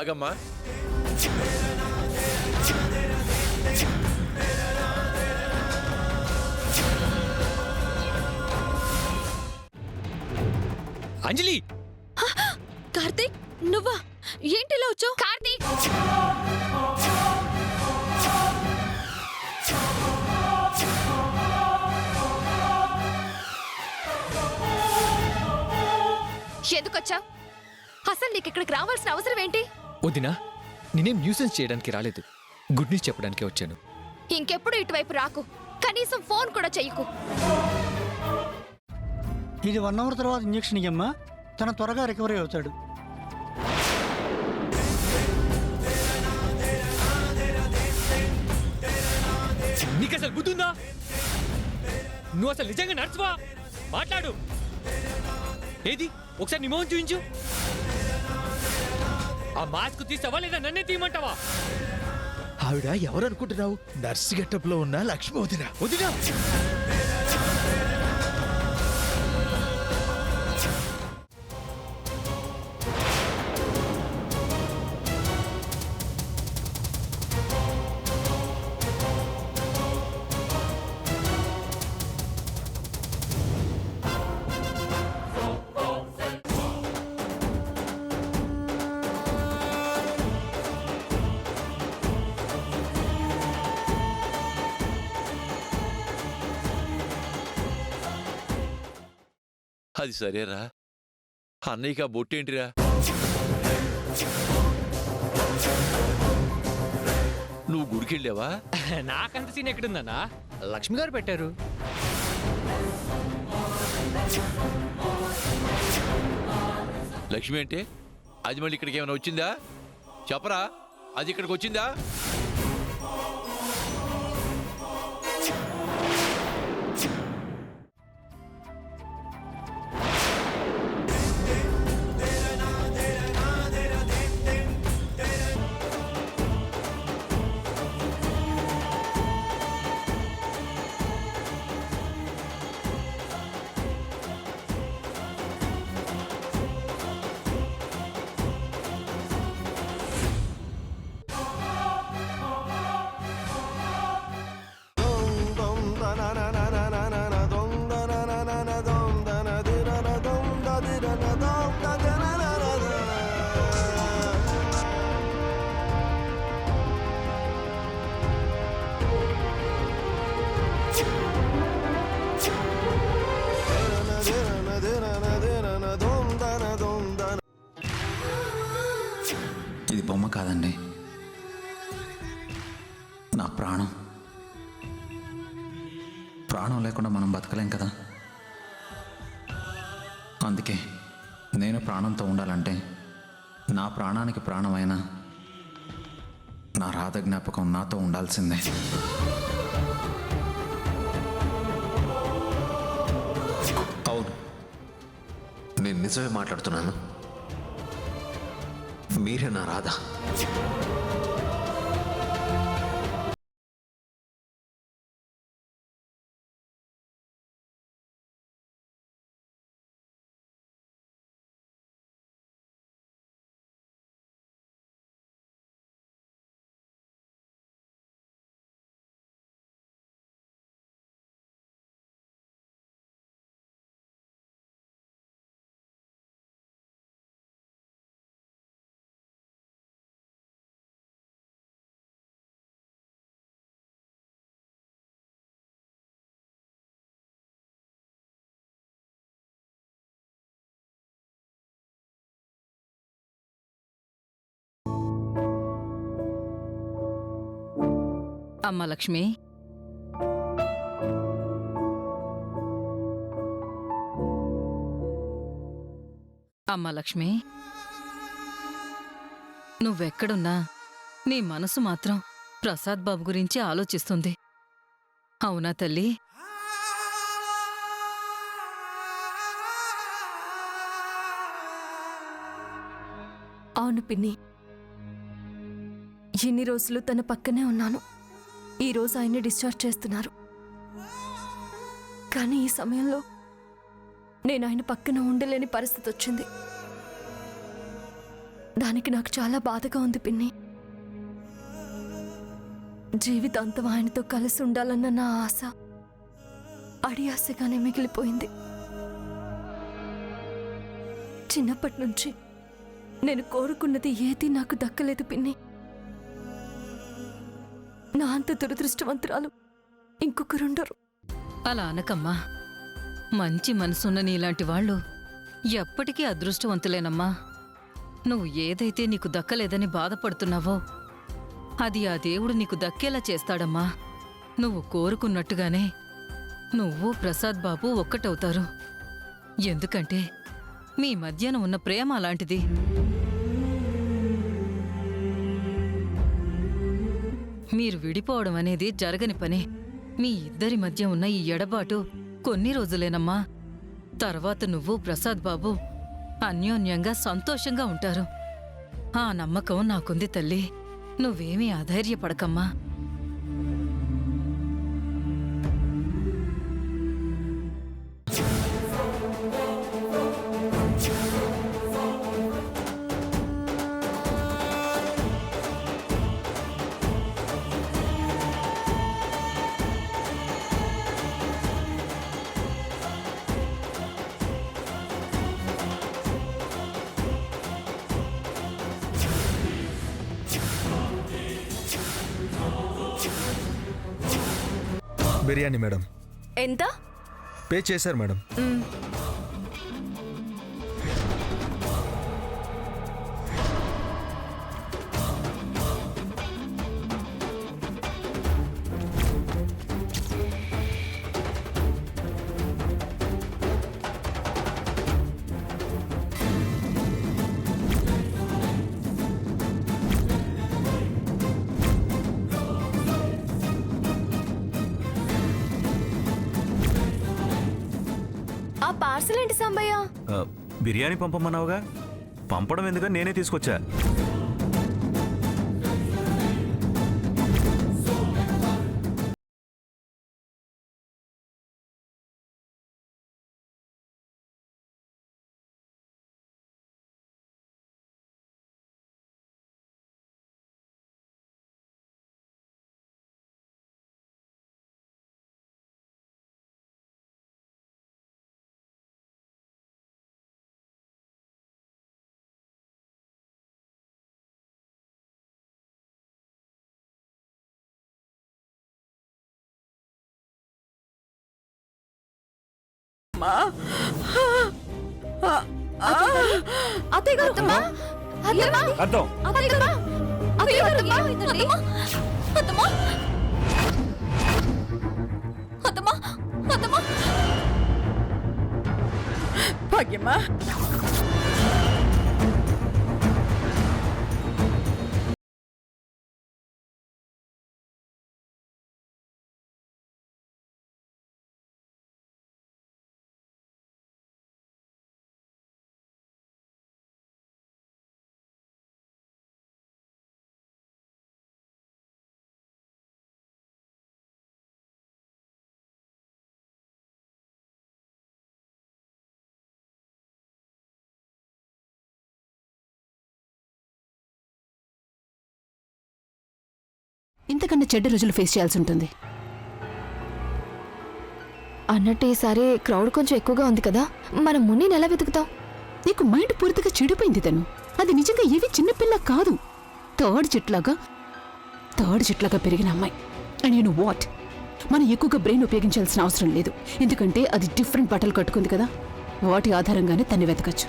ఆగమ్మా. అంజలి, కార్తీక్ నువ్వా? ఏంటిలా వచ్చావు? కార్తీక్ ఎందుకొచ్చా? అసలు నీకు ఇక్కడికి రావాల్సిన అవసరం ఏంటి? వదినా, నేనేం న్యూసెన్స్ చేయడానికి రాలేదు, గుడ్ న్యూస్ చెప్పడానికి వచ్చాను. ఇంకెప్పుడు ఇటువైపు రాకు, కనీసం ఫోన్ కూడా చెయ్యకు. ఇది 1 అవర్ తర్వాత ఇంజెక్షన్ ఇయ్యమ్మా, తన త్వరగా రికవరీ అవుతాడు. నీకు అసలు బుద్ధుందా? నువ్వు అసలు నిజంగా నర్సువా? మాట్లాడు. ఏది ఒకసారి నీ మోహన్ చూపించు. ఆ మాస్క్ తీసావా లేదా నన్నే తీయమంటావా? ఆవిడ ఎవరు అనుకుంటున్నావు? నర్సు గెటప్ లో ఉన్న లక్ష్మి వదిన. వదినా, అది సరేరా, అన్నయ్యకి ఆ బొట్టేంటిరా? నువ్వు గుడికెళ్ళావా? నాకంత సీన్ ఎక్కడుందన్నా? లక్ష్మి గారు పెట్టారు. లక్ష్మి అంటే అది మళ్ళీ ఇక్కడికి ఏమైనా వచ్చిందా? చెప్పరా, అది ఇక్కడికి వచ్చిందా? ఇది బొమ్మ కాదండి, నా ప్రాణం. ప్రాణం లేకుండా మనం బతకలేం కదా. అందుకే నేను ప్రాణంతో ఉండాలంటే నా ప్రాణానికి ప్రాణమైన నా రాధ జ్ఞాపకం నాతో ఉండాల్సిందే. అవును, నేను నిజమే మాట్లాడుతున్నాను. మీరే నా రాధ. అమ్మ లక్ష్మి, అమ్మ లక్ష్మి, నువ్వెక్కడున్నా నీ మనసు మాత్రం ప్రసాద్ బాబు గురించి ఆలోచిస్తుంది. అవునా తల్లి? అవును పిన్ని, ఇన్ని రోజులు తన పక్కనే ఉన్నాను. ఈరోజు ఆయన్ని డిశ్చార్జ్ చేస్తున్నారు. కానీ ఈ సమయంలో నేను ఆయన పక్కన ఉండలేని పరిస్థితి వచ్చింది. దానికి నాకు చాలా బాధగా ఉంది పిన్ని. జీవితాంతం ఆయనతో కలిసి ఉండాలన్న నా ఆశ అడియాసగానే మిగిలిపోయింది. చిన్నప్పటి నుంచి నేను కోరుకున్నది ఏదీ నాకు దక్కలేదు పిన్ని. నా అంత దురదృష్టవంతురాలు ఇంకొకరుండరు. అలా అనకమ్మా. మంచి మనసున్న నీలాంటి వాళ్ళు ఎప్పటికీ అదృష్టవంతులేనమ్మా. నువ్వు ఏదైతే నీకు దక్కలేదని బాధపడుతున్నావో అది ఆ దేవుడు నీకు దక్కేలా చేస్తాడమ్మా. నువ్వు కోరుకున్నట్టుగానే నువ్వు ప్రసాద్ బాబు ఒక్కటవుతారు. ఎందుకంటే మీ మధ్యన ఉన్న ప్రేమ అలాంటిది. మీరు విడిపోవడం అనేది జరగని పని. మీ ఇద్దరి మధ్య ఉన్న ఈ ఎడబాటు కొన్ని రోజులేనమ్మా. తర్వాత నువ్వు ప్రసాద్ బాబు అన్యోన్యంగా సంతోషంగా ఉంటారు. ఆ నమ్మకం నాకుంది తల్లి. నువ్వేమీ అధైర్యపడకమ్మా. బిర్యానీ మేడం. ఎంత? పే చేశారు మేడం. ఆ పార్సల్ ఏంటి సాంబయ్య? బిర్యానీ పంపమన్నావుగా, పంపడం ఎందుకని నేనే తీసుకొచ్చా. భాగ్యమ్మా, ఇంతకన్నా చెడ్డ రోజులు ఫేస్ చేయాల్సి ఉంటుంది. అన్నట్టు ఈసారి క్రౌడ్ కొంచెం ఎక్కువగా ఉంది కదా, మనం మున్నిని ఎలా వెతుకుతాం? నీకు మైండ్ పూర్తిగా చెడిపోయింది తను. అది నిజంగా ఏవి చిన్నపిల్ల కాదు, థర్డ్ చెట్లాగా పెరిగిన అమ్మాయి. అండ్ యు నో వాట్, మనం ఎక్కువగా బ్రెయిన్ ఉపయోగించాల్సిన అవసరం లేదు. ఎందుకంటే అది డిఫరెంట్ బట్టలు కట్టుకుంది కదా, వాటి ఆధారంగానే తన్ని వెతకచ్చు.